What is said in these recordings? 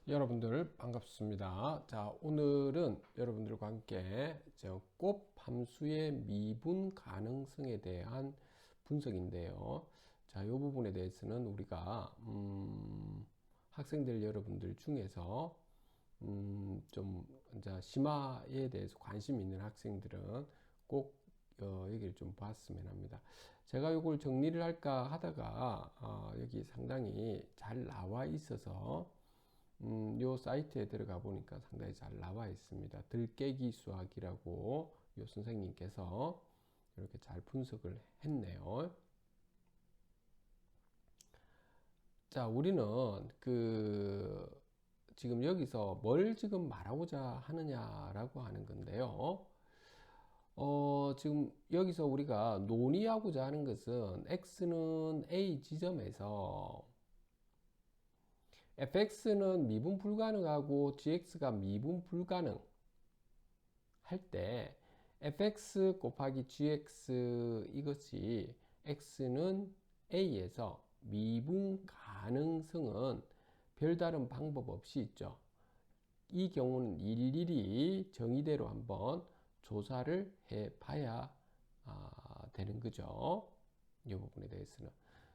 여러분들 반갑습니다. 자, 오늘은 여러분들과 함께 곱 함수의 미분 가능성에 대한 분석인데요. 자, 이 부분에 대해서는 우리가 학생들 여러분들 중에서 좀 이제 심화에 대해서 관심 있는 학생들은 꼭 여기를 좀 봤으면 합니다. 제가 이걸 정리를 할까 하다가 여기 상당히 잘 나와 있어서 요 사이트에 들어가 보니까 상당히 잘 나와 있습니다. 들깨기 수학이라고 요 선생님께서 이렇게 잘 분석을 했네요. 자, 우리는 지금 여기서 뭘 지금 말하고자 하느냐라고 하는 건데요. 지금 여기서 우리가 논의하고자 하는 것은 x는 a 지점에서 fx는 미분 불가능하고 gx가 미분 불가능 할 때 fx 곱하기 gx 이것이 x는 a에서 미분 가능성은 별다른 방법 없이 있죠. 이 경우는 일일이 정의대로 한번 조사를 해 봐야 되는 거죠. 이 부분에 대해서는.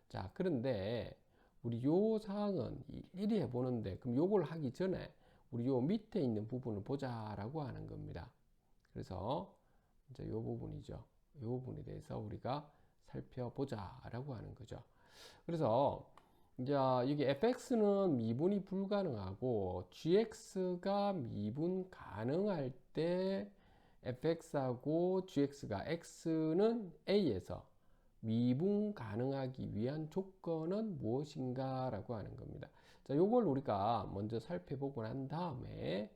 자, 그런데 우리 요 사항은 일일이 해보는데, 그럼 요걸 하기 전에 우리 요 밑에 있는 부분을 보자라고 하는 겁니다. 그래서 이제 요 부분이죠. 요 부분에 대해서 우리가 살펴보자라고 하는 거죠. 그래서 이제 여기 fx는 미분이 불가능하고 gx가 미분 가능할 때 fx하고 gx가 x는 a에서 미분 가능하기 위한 조건은 무엇인가 라고 하는 겁니다. 자, 요걸 우리가 먼저 살펴보고 난 다음에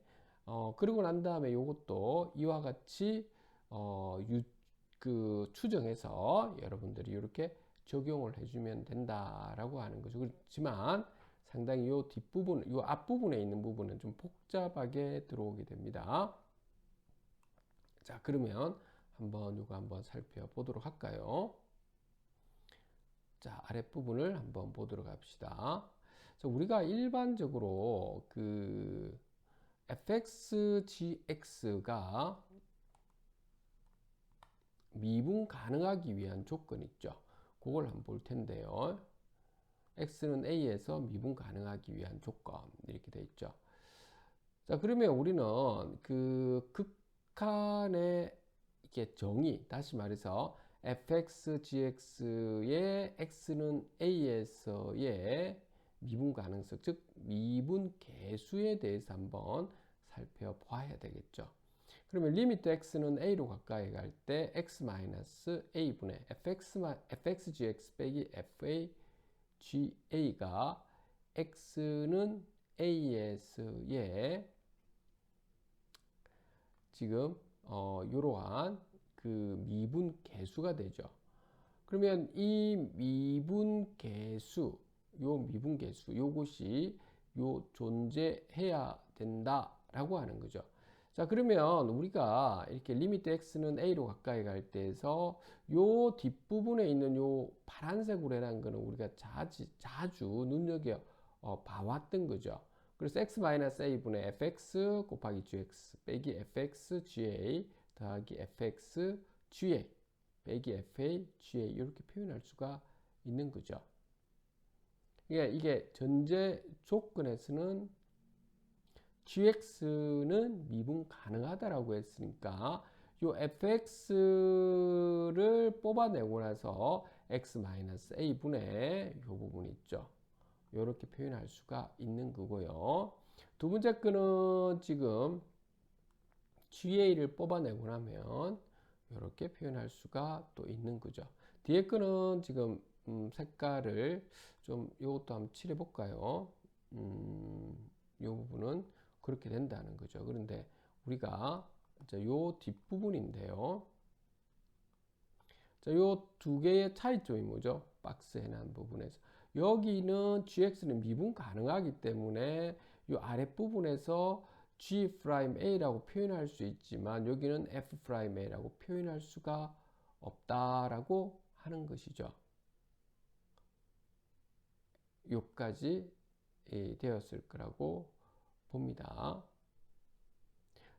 그러고 난 다음에 요것도 이와 같이 추정해서 여러분들이 이렇게 적용을 해주면 된다라고 하는 거죠. 그렇지만 상당히 요 뒷부분, 요 앞부분에 있는 부분은 좀 복잡하게 들어오게 됩니다. 자, 그러면 요거 한번 살펴보도록 할까요? 자, 아랫부분을 한번 보도록 합시다. 자, 우리가 일반적으로 fxgx가 미분 가능하기 위한 조건 있죠. 그걸 한번 볼 텐데요. x는 a에서 미분 가능하기 위한 조건 이렇게 돼 있죠. 자, 그러면 우리는 극한의 이게 정의, 다시 말해서 fxgx의 x는 a에서의 미분 가능성, 즉 미분 계수에 대해서 한번 살펴봐야 되겠죠. 그러면 리미트 x는 a로 가까이 갈 때 x-a분의 fxgx 빼기 faga가 x는 a에서의 지금 이러한 미분 계수가 되죠. 그러면 이 미분 계수, 요것이 존재해야 된다라고 하는 거죠. 자, 그러면 우리가 이렇게 리미트 x는 a로 가까이 갈 때에서 요 뒷부분에 있는 요 파란색으로 해놓은 거는 우리가 자주 눈여겨 봐왔던 거죠. 그래서 x-a분의 fx 곱하기 gx 빼기 fxga 더하기 fxga 빼기 faga 이렇게 표현할 수가 있는 거죠. 이게 전제 조건에서는 gx는 미분 가능하다라고 했으니까 요 fx를 뽑아내고 나서 x-a분의 요 부분 있죠. 이렇게 표현할 수가 있는 거고요. 두 번째 거는 지금 GA를 뽑아내고 나면 이렇게 표현할 수가 또 있는 거죠. 뒤에 거는 지금 색깔을 좀 이것도 한번 칠해 볼까요? 이 부분은 그렇게 된다는 거죠. 그런데 우리가 요 뒷부분인데요. 자, 요 두 개의 차이점이 뭐죠? 박스에 난 부분에서. 여기는 gx는 미분 가능하기 때문에 이 아랫부분에서 g'a라고 표현할 수 있지만 여기는 f'a라고 표현할 수가 없다라고 하는 것이죠. 요까지 되었을 거라고 봅니다.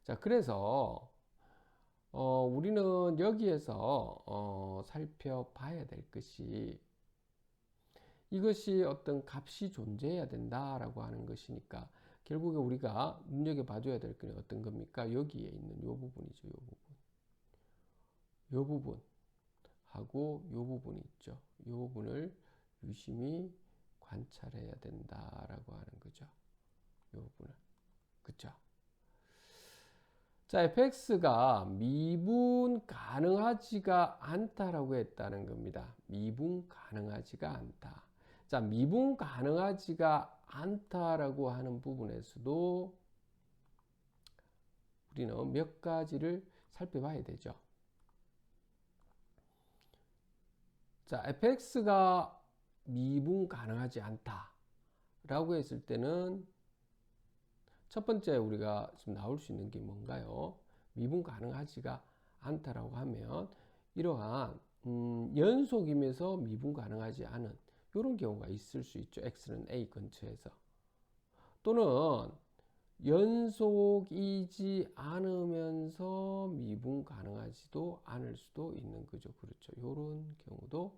자, 그래서 우리는 여기에서 살펴봐야 될 것이 이것이 어떤 값이 존재해야 된다라고 하는 것이니까 결국에 우리가 눈여겨봐줘야 될 건 어떤 겁니까? 여기에 있는 이 부분이죠. 이 부분. 이 부분하고 이 부분이 있죠. 이 부분을 유심히 관찰해야 된다라고 하는 거죠. 이 부분을. 그쵸? 자, fx가 미분 가능하지가 않다라고 했다는 겁니다. 미분 가능하지가 않다. 자, 미분 가능하지가 않다라고 하는 부분에서도 우리는 몇 가지를 살펴봐야 되죠. 자, fx가 미분 가능하지 않다라고 했을 때는 첫 번째 우리가 지금 나올 수 있는 게 뭔가요? 미분 가능하지가 않다라고 하면 이러한 연속이면서 미분 가능하지 않은 이런 경우가 있을 수 있죠. x는 a 근처에서. 또는 연속이지 않으면서 미분 가능하지도 않을 수도 있는 거죠. 그렇죠. 이런 경우도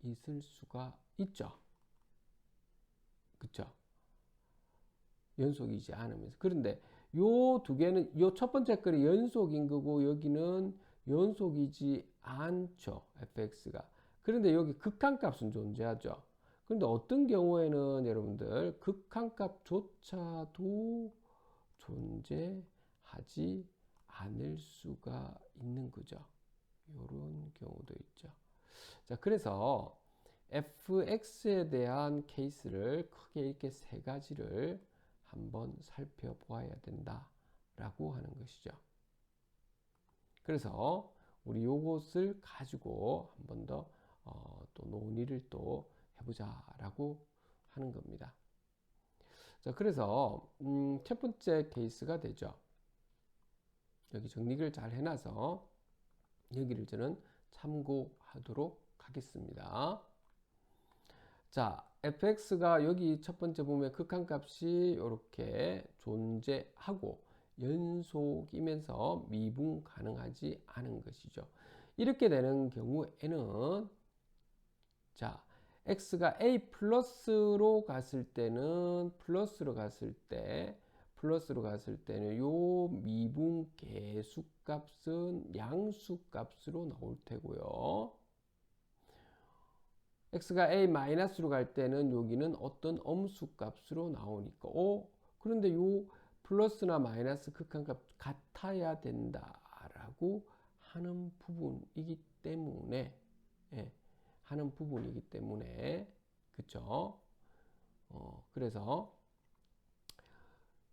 있을 수가 있죠. 그렇죠. 연속이지 않으면서. 그런데 요 두 개는 요 첫 번째 거는 연속인 거고 여기는 연속이지 않죠. fx가. 그런데 여기 극한값은 존재하죠. 그런데 어떤 경우에는 여러분들 극한값조차도 존재하지 않을 수가 있는 거죠. 이런 경우도 있죠. 자, 그래서 fx에 대한 케이스를 크게 이렇게 세 가지를 한번 살펴보아야 된다라고 하는 것이죠. 그래서 우리 요것을 가지고 한 번 더 또 논의를 또 해보자라고 하는 겁니다. 자, 그래서 첫 번째 케이스가 되죠. 여기 정리를 잘 해놔서 여기를 저는 참고하도록 하겠습니다. 자, fx가 여기 첫 번째 보면 극한값이 이렇게 존재하고 연속이면서 미분 가능하지 않은 것이죠. 이렇게 되는 경우에는 자, x가 a 플러스로 갔을 때는 플러스로 갔을 때는 요 미분 계수값은 양수값으로 나올 테고요. x가 a 마이너스로 갈 때는 여기는 어떤 엄수값으로 나오니까 그런데 요 플러스나 마이너스 극한값 같아야 된다라고 하는 부분이기 때문에 그쵸? 그래서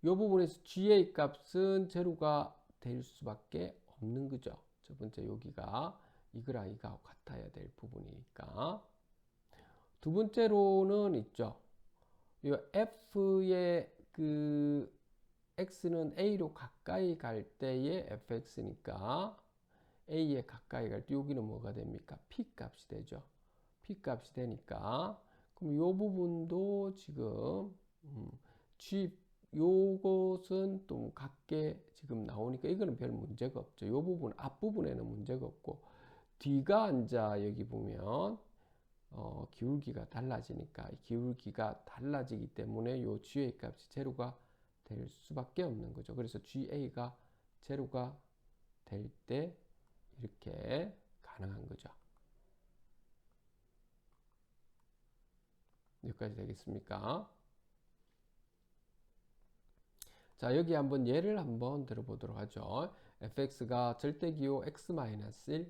요 부분에서 g의 값은 제로가 될 수밖에 없는 거죠. 첫 번째 여기가 이거랑 이거 같아야 될 부분이니까. 두 번째로는 있죠. 이 f의 그 x는 a로 가까이 갈 때의 fx니까 a에 가까이 갈 때 여기는 뭐가 됩니까? p 값이 되죠. p 값이 되니까 그럼 이 부분도 지금 g 요것은 또 같게 지금 나오니까 이거는 별 문제가 없죠. 이 부분 앞부분에는 문제가 없고 뒤가 이제 여기 보면 기울기가 달라지니까 기울기가 달라지기 때문에 요 GA 값이 제로가 될 수밖에 없는 거죠. 그래서 GA가 제로가 될 때 이렇게 가능한 거죠. 여기까지 되겠습니까? 자, 여기 한번 예를 한번 들어보도록 하죠. fx가 절대기호 x-1,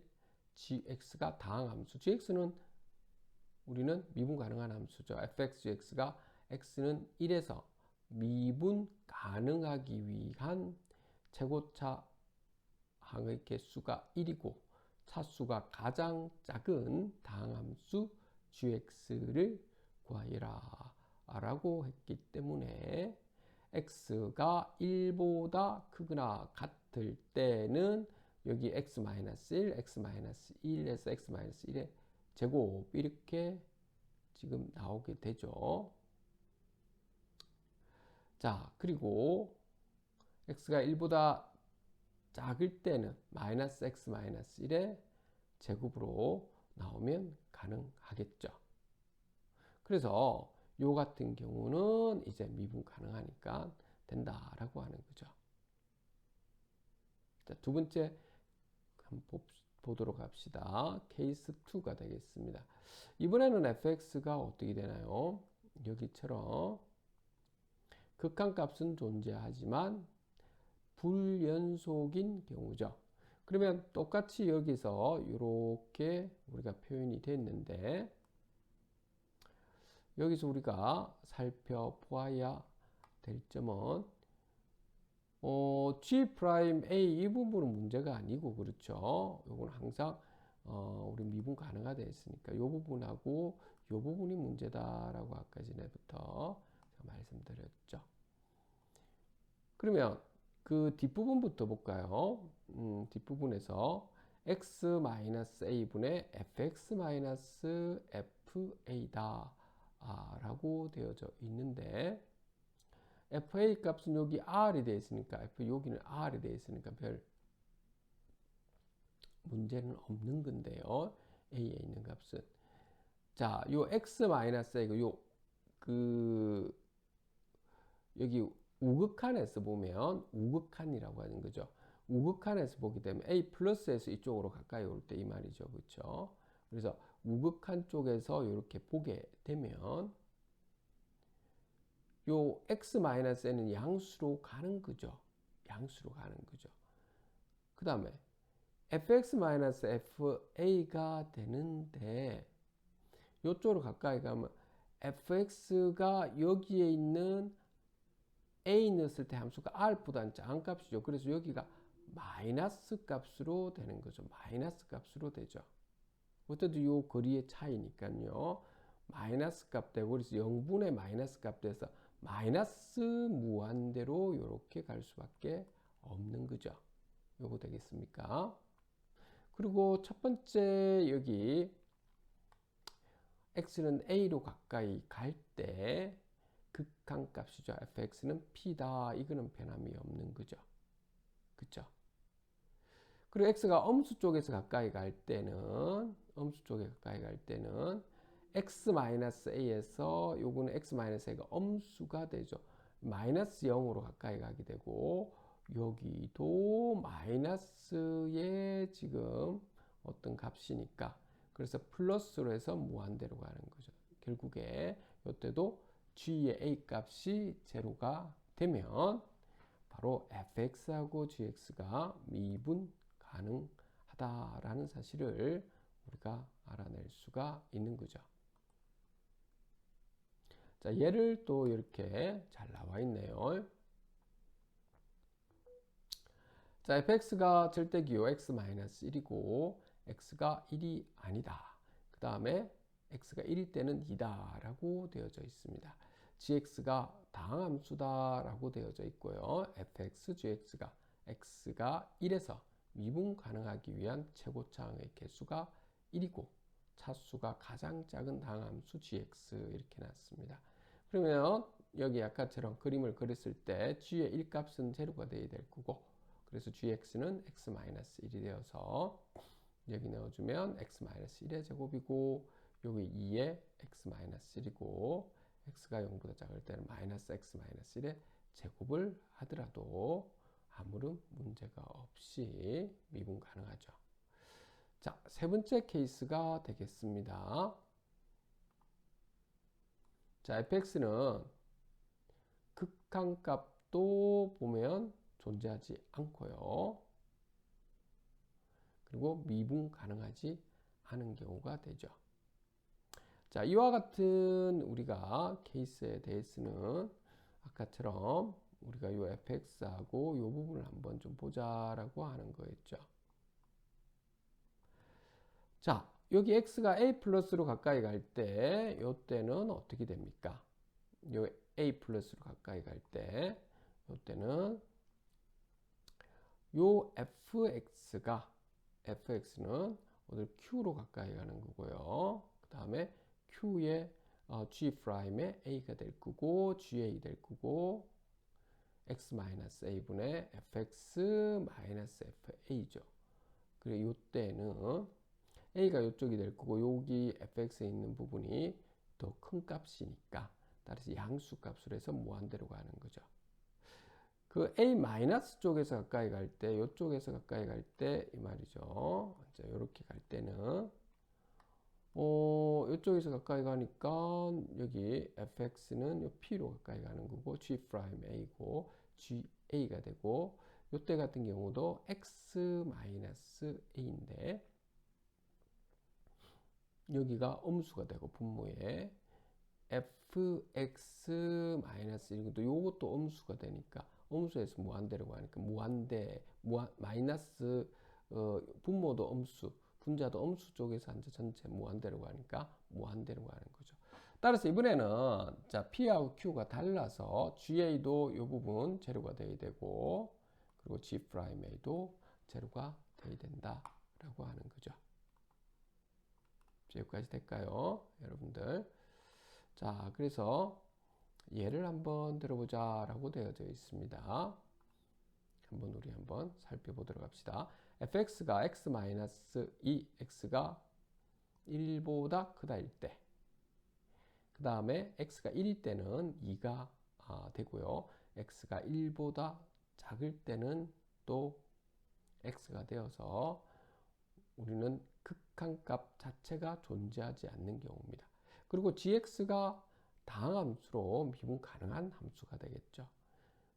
gx가 다항함수. gx는 우리는 미분 가능한 함수죠. fx,gx가 x는 1에서 미분 가능하기 위한 최고차 항의 개수가 1이고 차수가 가장 작은 다항함수 gx를 구하여라 라고 했기 때문에 x가 1보다 크거나 같을 때는 여기 x-1, x-1에서 x-1의 제곱 이렇게 지금 나오게 되죠. 자, 그리고 x가 1보다 작을 때는 마이너스 x 마이너스 1의 제곱으로 나오면 가능하겠죠. 그래서 요 같은 경우는 이제 미분 가능하니까 된다라고 하는 거죠. 자, 두 번째 한번 보도록 합시다. 케이스 2가 되겠습니다. 이번에는 fx가 어떻게 되나요? 여기처럼 극한값은 존재하지만 불연속인 경우죠. 그러면 똑같이 여기서 이렇게 우리가 표현이 됐는데, 여기서 우리가 살펴보아야 될 점은 G'A 이 부분은 문제가 아니고, 그렇죠. 이건 항상 우리 미분 가능하다 했으니까 이 부분하고 이 부분이 문제다라고 아까 전에부터 말씀드렸죠. 그러면 그 뒷부분부터 볼까요? 뒷부분에서 x-a분의 fx-fa다 라고 되어져 있는데, fa 값은 여기 r이 되어 있으니까, 여기는 r이 되어 있으니까 별 문제는 없는 건데요. a에 있는 값은. 자, 요 x-a가 여기 우극한에서 보면 우극한이라고 하는 거죠. 우극한에서 보게 되면 a 플러스에서 이쪽으로 가까이 올 때 이 말이죠. 그렇죠? 그래서 우극한 쪽에서 이렇게 보게 되면 요 x-n은 양수로 가는 거죠. 양수로 가는 거죠. 그 다음에 fx-fa가 되는데, 요쪽으로 가까이 가면 fx가 여기에 있는 a 넣었을 때 함수가 r보다는 작은 값이죠. 그래서 여기가 마이너스 값으로 되는 거죠. 마이너스 값으로 되죠. 어때도 요 거리의 차이니까요. 마이너스 값 되고, 그래서 0분의 마이너스 값 돼서 마이너스 무한대로 이렇게 갈 수밖에 없는 거죠. 요거 되겠습니까? 그리고 첫 번째 여기 x는 a로 가까이 갈 때 극한값이죠. fx는 p다. 이거는 변함이 없는 거죠. 그쵸? 그리고 x가 엄수 쪽에서 가까이 갈 때는, 엄수 쪽에 가까이 갈 때는 x-a에서 요거는 x-a가 엄수가 되죠. 마이너스 0으로 가까이 가게 되고, 여기도 마이너스의 지금 어떤 값이니까, 그래서 플러스로 해서 무한대로 가는 거죠. 결국에 이때도 g의 a 값이 제로가 되면 바로 fx하고 gx가 미분 가능하다라는 사실을 우리가 알아낼 수가 있는 거죠. 자, 얘를 또 이렇게 잘 나와 있네요. 자, fx가 절대기호 x-1이고 x가 1이 아니다. 그 다음에 x가 1일 때는 2다 라고 되어져 있습니다. gx가 다항함수다 라고 되어져 있고요. fx, gx가 x가 1에서 미분 가능하기 위한 최고차항의 개수가 1이고 차수가 가장 작은 다항함수 gx 이렇게 놨습니다. 그러면 여기 아까처럼 그림을 그렸을 때 g의 1값은 제로가 되어야 될 거고, 그래서 gx는 x-1이 되어서 여기 넣어주면 x-1의 제곱이고, 여기 2의 x-1이고, x가 0보다 작을 때는 마이너스 x-1의 제곱을 하더라도 아무런 문제가 없이 미분 가능하죠. 자, 세 번째 케이스가 되겠습니다. 자, fx는 극한값도 보면 존재하지 않고요. 그리고 미분 가능하지 않은 경우가 되죠. 자, 이와 같은 우리가 케이스에 대해서는 아까처럼 우리가 요 fx하고 요 부분을 한번 좀 보자라고 하는 거였죠. 자, 여기 x가 a 플러스로 가까이 갈 때, 요 때는 어떻게 됩니까? 요 a 플러스로 가까이 갈 때, 요 때는 요 fx는 오늘 q로 가까이 가는 거고요. 그 다음에 q의 g''의 a가 될 거고, ga 될 거고, x-a분의 fx-fa죠. 그리고 이때는 a가 이쪽이 될 거고 여기 fx에 있는 부분이 더 큰 값이니까 따라서 양수 값으로 해서 무한대로 가는 거죠. 그 a 마이너스 쪽에서 가까이 갈 때, 이쪽에서 가까이 갈 때 이 말이죠. 자, 이렇게 갈 때는 이쪽에서 가까이 가니까 여기 fx는 요 p로 가까이 가는 거고 g 프라임 a고 ga가 되고 요때 같은 경우도 x 마이너스 a인데 여기가 음수가 되고 분모에 fx 마이너스 이것도 요것도 음수가 되니까 음수에서 무한대로 가니까 마이너스 분모도 음수 분자도 음수 쪽에서 한자 전체 무한대로 가니까 무한대로 가는 거죠. 따라서 이번에는 자 P하고 Q가 달라서 GA도 이 부분 제로가 돼야 되고 그리고 G'A도 제로가 돼야 된다라고 하는 거죠. 여기까지 될까요? 여러분들. 자, 그래서 예를 한번 들어보자 라고 되어져 있습니다. 우리 한번 살펴보도록 합시다. fx가 x-2, x가 1보다 크다일 때, 그 다음에 x가 1일 때는 2가 되고요. x가 1보다 작을 때는 또 x가 되어서 우리는 극한값 자체가 존재하지 않는 경우입니다. 그리고 gx가 다항함수로 미분 가능한 함수가 되겠죠.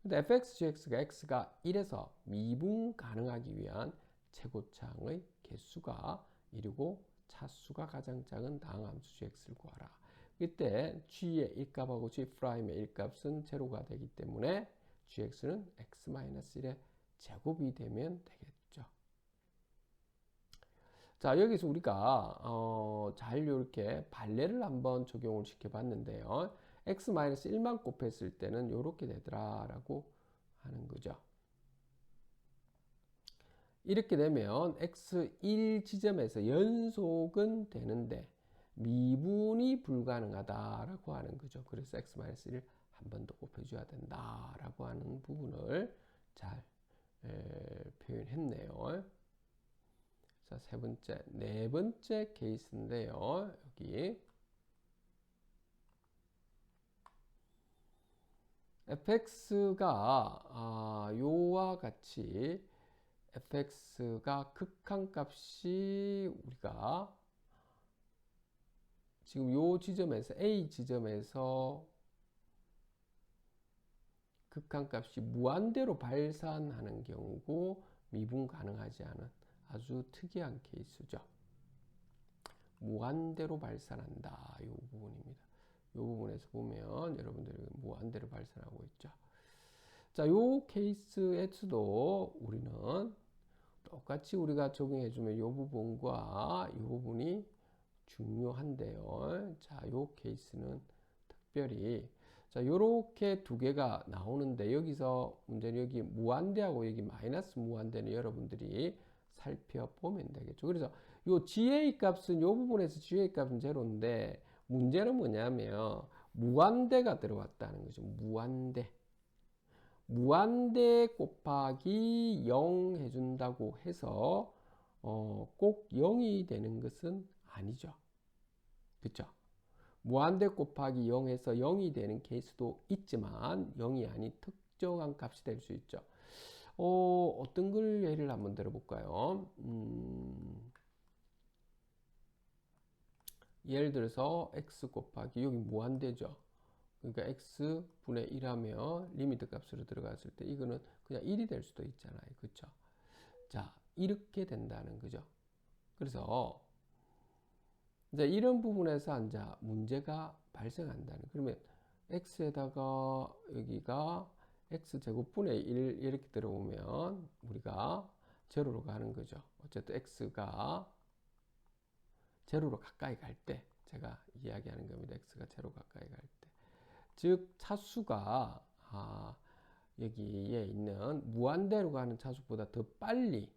근데 fx, gx가 x가 1에서 미분 가능하기 위한 최고차항의 개수가 1이고 차수가 가장 작은 다항함수 gx를 구하라. 이때 g의 1값하고 g'의 1값은 제로가 되기 때문에 gx는 x-1의 제곱이 되면 되겠죠. 자, 여기서 우리가 잘 이렇게 발레를 한번 적용을 시켜 봤는데요. x-1만 곱했을 때는 이렇게 되더라라고 하는 거죠. 이렇게 되면 x1 지점에서 연속은 되는데 미분이 불가능하다라고 하는 거죠. 그래서 x-1 한 번 더 곱해줘야 된다라고 하는 부분을 잘 표현했네요. 자, 네 번째 케이스인데요. 여기 fx가 요와 같이 fx가 극한값이 우리가 지금 요 지점에서 A 지점에서 극한값이 무한대로 발산하는 경우고 미분 가능하지 않은 아주 특이한 케이스죠. 무한대로 발산한다. 이 부분입니다. 이 부분에서 보면 여러분들이 무한대로 발산하고 있죠. 자, 이 케이스에서도 우리는 똑같이 우리가 적용해주면 이 부분과 이 부분이 중요한데요. 자, 이 케이스는 특별히 자, 요렇게 두 개가 나오는데 여기서 문제는 여기 무한대하고 여기 마이너스 무한대는 여러분들이 살펴보면 되겠죠. 그래서 요 GA 값은 요 부분에서 GA 값은 제로인데 문제는 뭐냐면 무한대가 들어왔다는 거죠. 무한대 곱하기 0 해준다고 해서 꼭 0이 되는 것은 아니죠. 그쵸? 무한대 곱하기 0에서 0이 되는 케이스도 있지만 0이 아닌 특정한 값이 될 수 있죠. 어떤 걸 예를 한번 들어볼까요? 예를 들어서 x 곱하기 여기 무한대죠. 그러니까 x분의 1하면 리미트 값으로 들어갔을 때 이거는 그냥 1이 될 수도 있잖아요. 그쵸? 자, 이렇게 된다는 거죠. 그래서 이제 이런 부분에서 이제 문제가 발생한다는. 그러면 x에다가 여기가 x제곱분의 1 이렇게 들어오면 우리가 제로로 가는 거죠. 어쨌든 x가 제로로 가까이 갈 때 제가 이야기하는 겁니다. x가 제로 가까이 갈 때. 즉 차수가 여기에 있는 무한대로 가는 차수보다 더 빨리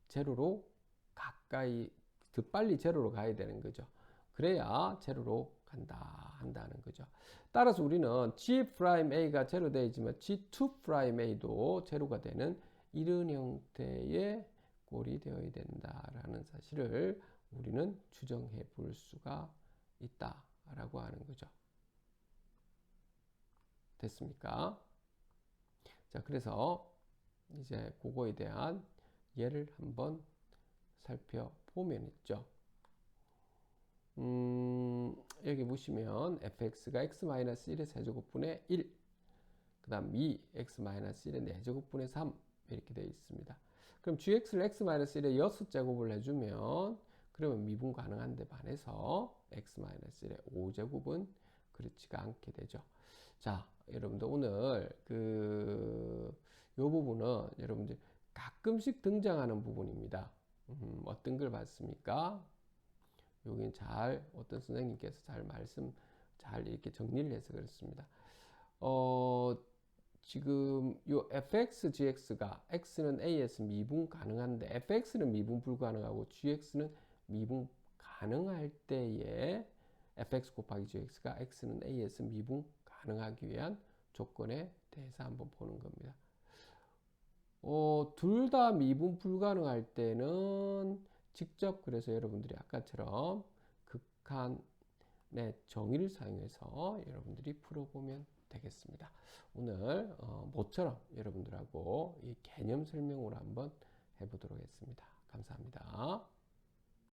제로로 가까이 더 빨리 제로로 가야 되는 거죠. 그래야 제로로 한다는 거죠. 따라서 우리는 G'A가 제로 되지만 G2'A도 제로가 되는 이런 형태의 꼴이 되어야 된다라는 사실을 우리는 추정해 볼 수가 있다라고 하는 거죠. 됐습니까? 자, 그래서 이제 그거에 대한 예를 한번 살펴보면 있죠. 여기 보시면 fx가 x-1의 세제곱분의 1, 그 다음 2x-1의 4제곱분의 3 이렇게 되어 있습니다. 그럼 gx를 x-1의 6제곱을 해주면 그러면 미분 가능한데 반해서 x-1의 5제곱은 그렇지가 않게 되죠. 자, 여러분들 오늘 요 부분은 여러분들 가끔씩 등장하는 부분입니다. 어떤 걸 봤습니까? 여기는 어떤 선생님께서 잘 이렇게 정리를 해서 그렇습니다. 지금 요 fx, gx가 x는 a에서 미분 가능한데 fx는 미분 불가능하고 gx는 미분 가능할 때에 fx 곱하기 gx가 x는 a에서 미분 가능하기 위한 조건에 대해서 한번 보는 겁니다. 둘 다 미분 불가능할 때는 직접 그래서 여러분들이 아까처럼 극한의 정의를 사용해서 여러분들이 풀어보면 되겠습니다. 오늘 모처럼 여러분들하고 이 개념 설명으로 한번 해보도록 했습니다. 감사합니다.